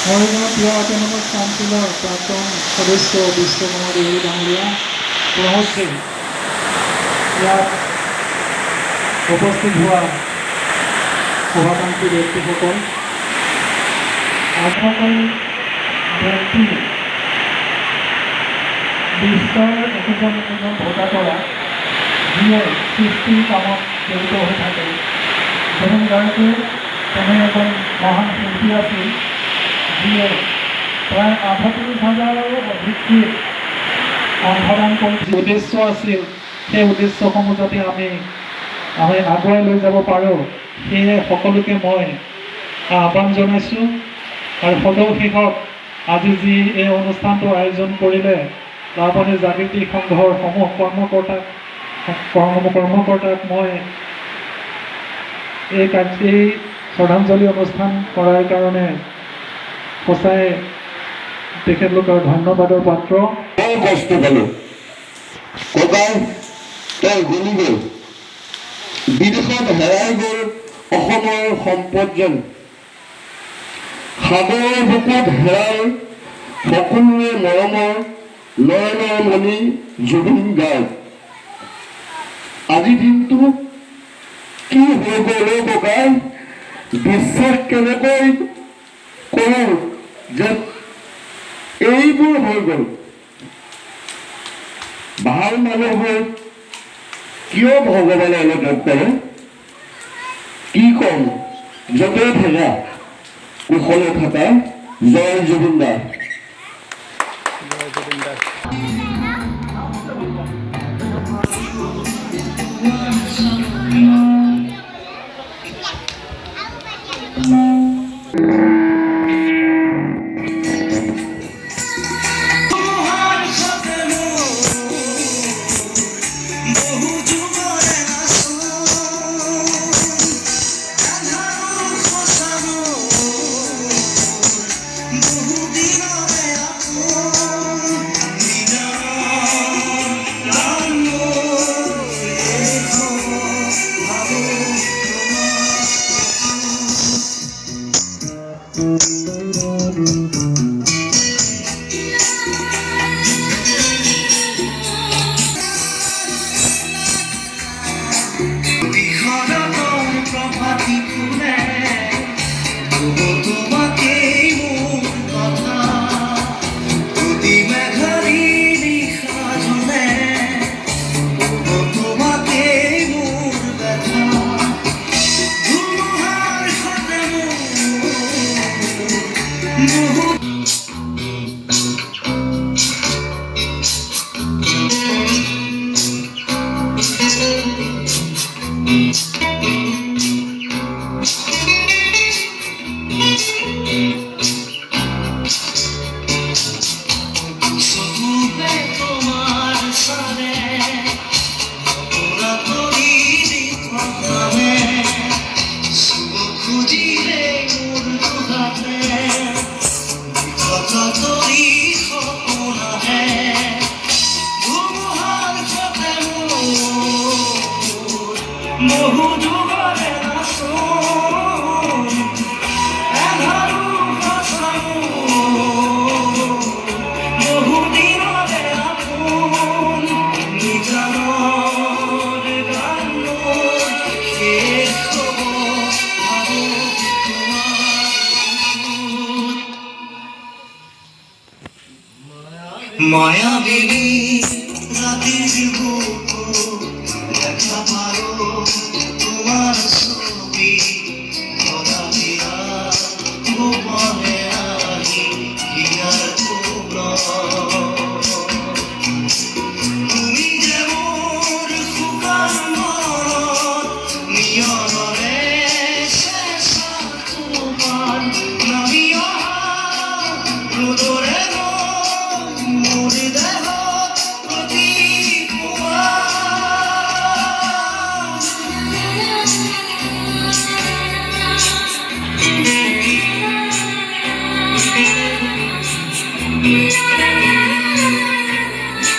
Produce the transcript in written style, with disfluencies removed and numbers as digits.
মৰিগাঁও ক্ৰীড়া অট'নমাছ কাউন্সিলৰ প্ৰাক্তন সদস্য বিশ্বকুমাৰ দেউৰী ডাঙৰীয়া, প্ৰমোদে ইয়াত উপস্থিত হোৱা শুভাকাংক্ষী ব্যক্তিসকল, আগশাৰী ব্যক্তি বিশ্বৰ একোজন একোজন ভোটাতৰা যিয়ে সৃষ্টিৰ কামত জড়িত হৈ থাকে। জুবিন গাৰ্গে তেনে এজন মহান শিল্পী আছিল যিয়ে প্ৰায় 38,000ৰো অধিক গীত কণ্ঠদান কৰি উদ্দেশ্য আছিল, সেই উদ্দেশ্যসমূহ যাতে আমি আগুৱাই লৈ যাব পাৰোঁ, সেয়ে সকলোকে মই আহ্বান জনাইছোঁ। আৰু সদৌ শেষত আজি যি এই অনুষ্ঠানটো আয়োজন কৰিলে লাভৱানী জাগৃতি সংঘৰ সমূহ কৰ্মকৰ্তাক মই এই শ্ৰদ্ধাঞ্জলি অনুষ্ঠান কৰাৰ কাৰণে সঁচাই তেখেতলোকৰ ধন্যবাদৰ পাত্ৰ। কষ্ট পালোঁ ককাই, তই গলি গ'ল, বিদেশত হেৰাই গ'ল অসমৰ সম্পদ যেন, সাগৰৰ বুকুত হেৰাই সকলোৰে মৰমৰ নয়নৰ মণি জুবিন গাৰ্গ। আজি দিনটো কি হৈ গ'ল ককাই, বিশ্বাস কেনেকৈ কৰোঁ যে এইবোৰ হৈ গ'ল। ভাল মানুহবোৰ কিয় ভগৱানে অনুগ্ৰহ কৰে, কি ক'ম, য'তে থাকা কুশলে থাকা। জয় জুবিন দা। মায়াবিনী রাতের বুকু দেখা পারো তোমার